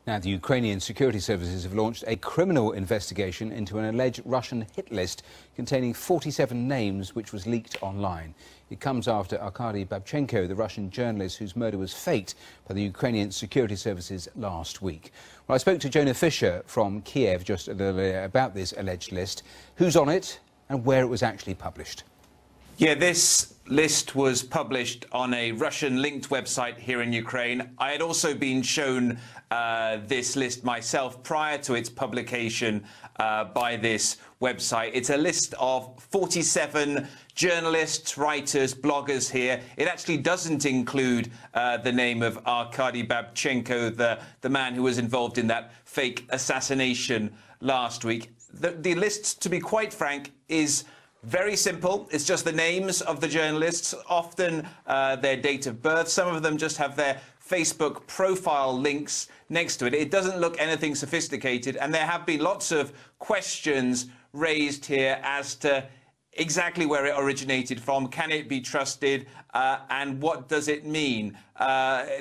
Now, the Ukrainian security services have launched a criminal investigation into an alleged Russian hit list containing 47 names, which was leaked online. It comes after Arkady Babchenko, the Russian journalist whose murder was faked by the Ukrainian security services last week. Well, I spoke to Jonah Fisher from Kiev just a little earlier about this alleged list, who's on it and where it was actually published. Yeah, this list was published on a Russian-linked website here in Ukraine. I had also been shown this list myself prior to its publication by this website. It's a list of 47 journalists, writers, bloggers here. It actually doesn't include the name of Arkady Babchenko, the man who was involved in that fake assassination last week. The list, to be quite frank, is very simple. It's just the names of the journalists, often their date of birth. Some of them just have their Facebook profile links next to it. It doesn't look anything sophisticated, and there have been lots of questions raised here as to exactly where it originated from. Can it be trusted? And what does it mean?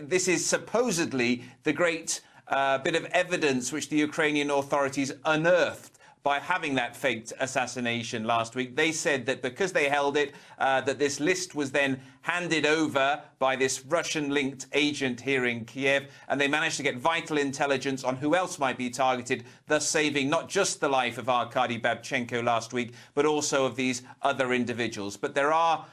This is supposedly the great bit of evidence which the Ukrainian authorities unearthed by having that faked assassination last week. They said that because they held it, that this list was then handed over by this Russian-linked agent here in Kiev, and they managed to get vital intelligence on who else might be targeted, thus saving not just the life of Arkady Babchenko last week, but also of these other individuals. But there are,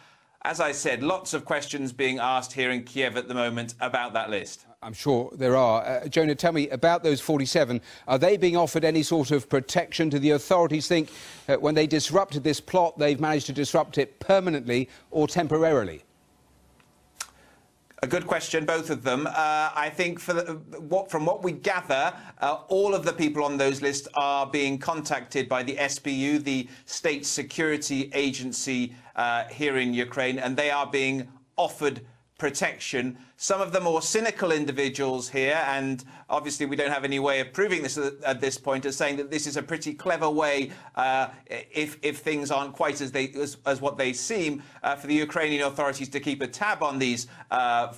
as I said, lots of questions being asked here in Kiev at the moment about that list. I'm sure there are. Jonah, tell me about those 47. Are they being offered any sort of protection? Do the authorities think when they disrupted this plot, they've managed to disrupt it permanently or temporarily? A good question, both of them. I think from what we gather, all of the people on those lists are being contacted by the SBU, the state security agency here in Ukraine, and they are being offered protection. Some of the more cynical individuals here, and obviously we don't have any way of proving this at this point, are saying that this is a pretty clever way, if things aren't quite as what they seem, for the Ukrainian authorities to keep a tab on these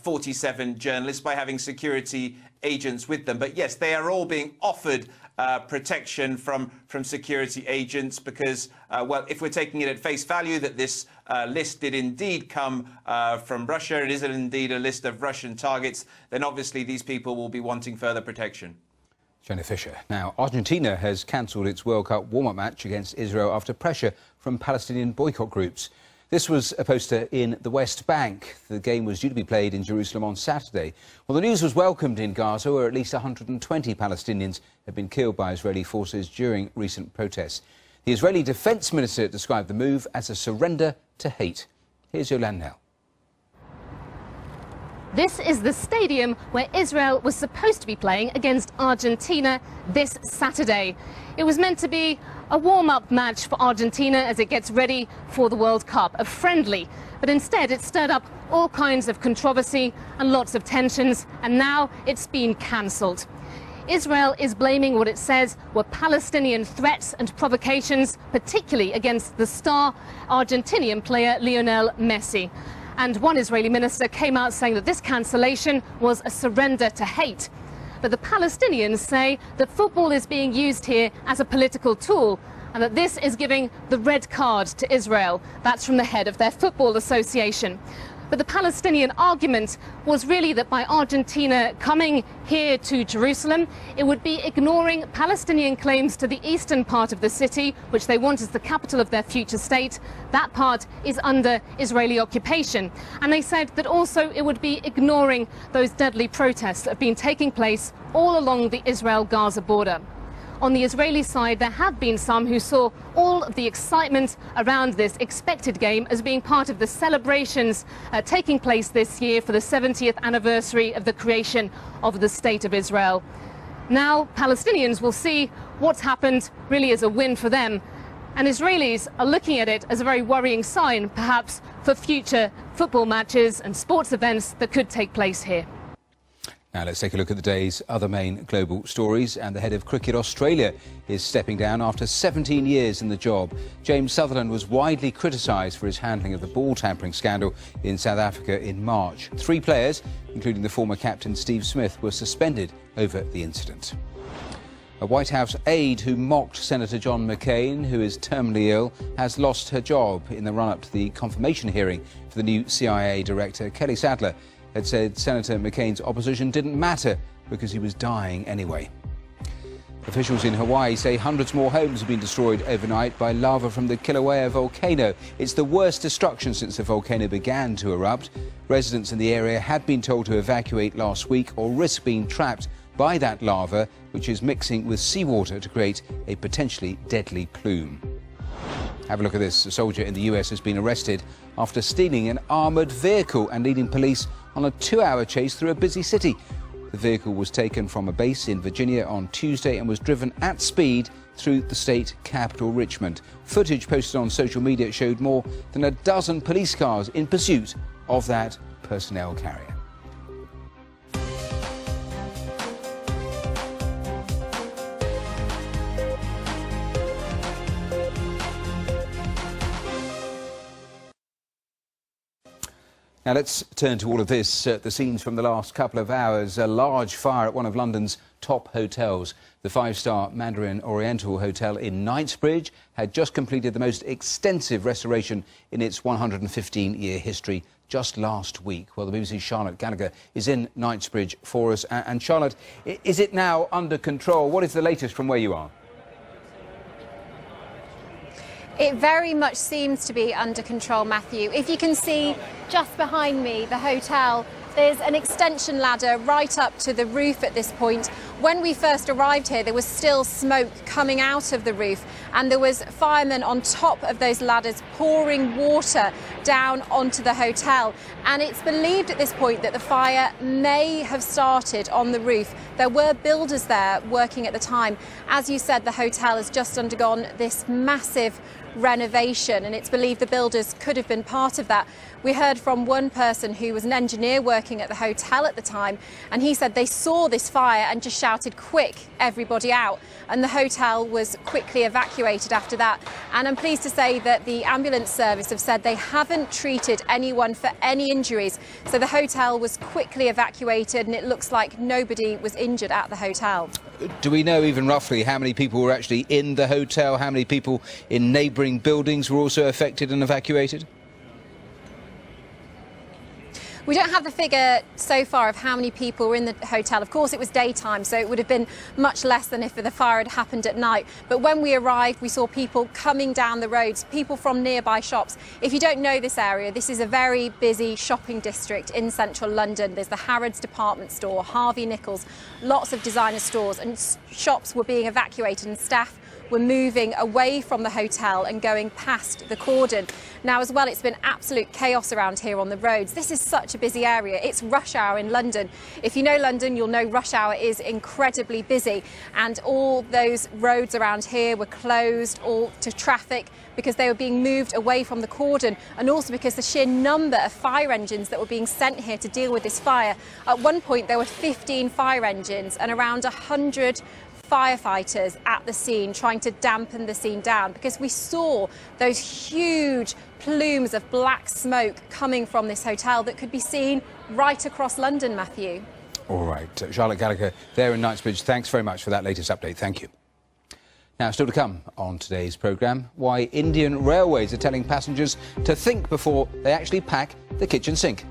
47 journalists by having security agents with them. But yes, they are all being offered protection from security agents because, well, if we're taking it at face value that this list did indeed come from Russia, it is indeed a list of Russian targets, then obviously these people will be wanting further protection. Jonah Fisher. Now, Argentina has cancelled its World Cup warm-up match against Israel after pressure from Palestinian boycott groups. This was a poster in the West Bank. The game was due to be played in Jerusalem on Saturday. Well, the news was welcomed in Gaza, where at least 120 Palestinians have been killed by Israeli forces during recent protests. The Israeli Defence Minister described the move as a surrender to hate. Here's Yolande Nell. This is the stadium where Israel was supposed to be playing against Argentina this Saturday. It was meant to be a warm-up match for Argentina as it gets ready for the World Cup, a friendly. But instead it stirred up all kinds of controversy and lots of tensions, and now it's been cancelled. Israel is blaming what it says were Palestinian threats and provocations, particularly against the star Argentinian player Lionel Messi. And one Israeli minister came out saying that this cancellation was a surrender to hate. But the Palestinians say that football is being used here as a political tool and that this is giving the red card to Israel. That's from the head of their football association. But the Palestinian argument was really that by Argentina coming here to Jerusalem, it would be ignoring Palestinian claims to the eastern part of the city, which they want as the capital of their future state. That part is under Israeli occupation. And they said that also it would be ignoring those deadly protests that have been taking place all along the Israel-Gaza border. On the Israeli side, there have been some who saw all of the excitement around this expected game as being part of the celebrations taking place this year for the 70th anniversary of the creation of the State of Israel. Now, Palestinians will see what's happened really as a win for them. And Israelis are looking at it as a very worrying sign, perhaps, for future football matches and sports events that could take place here. Now let's take a look at the day's other main global stories. And the head of Cricket Australia is stepping down after 17 years in the job. James Sutherland was widely criticised for his handling of the ball tampering scandal in South Africa in March. 3 players, including the former captain Steve Smith, were suspended over the incident. A White House aide who mocked Senator John McCain, who is terminally ill, has lost her job in the run-up to the confirmation hearing for the new CIA director. Kelly Sadler had said Senator McCain's opposition didn't matter because he was dying anyway. Officials in Hawaii say hundreds more homes have been destroyed overnight by lava from the Kilauea volcano. It's the worst destruction since the volcano began to erupt. Residents in the area had been told to evacuate last week or risk being trapped by that lava, which is mixing with seawater to create a potentially deadly plume. Have a look at this. A soldier in the US has been arrested after stealing an armoured vehicle and leading police on a 2-hour chase through a busy city. The vehicle was taken from a base in Virginia on Tuesday and was driven at speed through the state capital, Richmond. Footage posted on social media showed more than a dozen police cars in pursuit of that personnel carrier. Now let's turn to all of this, the scenes from the last couple of hours. A large fire at one of London's top hotels. The 5-star Mandarin Oriental Hotel in Knightsbridge had just completed the most extensive restoration in its 115-year history just last week. Well, the BBC's Charlotte Gallagher is in Knightsbridge for us. And Charlotte, is it now under control? What is the latest from where you are? It very much seems to be under control, Matthew. If you can see just behind me, the hotel, there's an extension ladder right up to the roof at this point. When we first arrived here, there was still smoke coming out of the roof, and there was firemen on top of those ladders pouring water down onto the hotel. And it's believed at this point that the fire may have started on the roof. There were builders there working at the time. As you said, the hotel has just undergone this massive renovation, and it's believed the builders could have been part of that. We heard from one person who was an engineer working at the hotel at the time, and he said they saw this fire and just shouted, "Quick, everybody out," and the hotel was quickly evacuated after that. And I'm pleased to say that the ambulance service have said they haven't treated anyone for any injuries, so the hotel was quickly evacuated and it looks like nobody was injured at the hotel. Do we know even roughly how many people were actually in the hotel, how many people in neighbouring buildings were also affected and evacuated? We don't have the figure so far of how many people were in the hotel. Of course, it was daytime, so it would have been much less than if the fire had happened at night. But when we arrived, we saw people coming down the roads, people from nearby shops. If you don't know this area, this is a very busy shopping district in central London. There's the Harrods department store, Harvey Nichols, lots of designer stores, and shops were being evacuated and staff were moving away from the hotel and going past the cordon. Now, as well, it's been absolute chaos around here on the roads. This is such a busy area. It's rush hour in London. If you know London, you'll know rush hour is incredibly busy, and all those roads around here were closed all to traffic because they were being moved away from the cordon, and also because the sheer number of fire engines that were being sent here to deal with this fire. At one point, there were 15 fire engines and around 100 firefighters at the scene trying to dampen the scene down, because we saw those huge plumes of black smoke coming from this hotel that could be seen right across London, Matthew. All right, Charlotte Gallagher there in Knightsbridge, thanks very much for that latest update. Thank you. Now, still to come on today's programme, why Indian Railways are telling passengers to think before they actually pack the kitchen sink.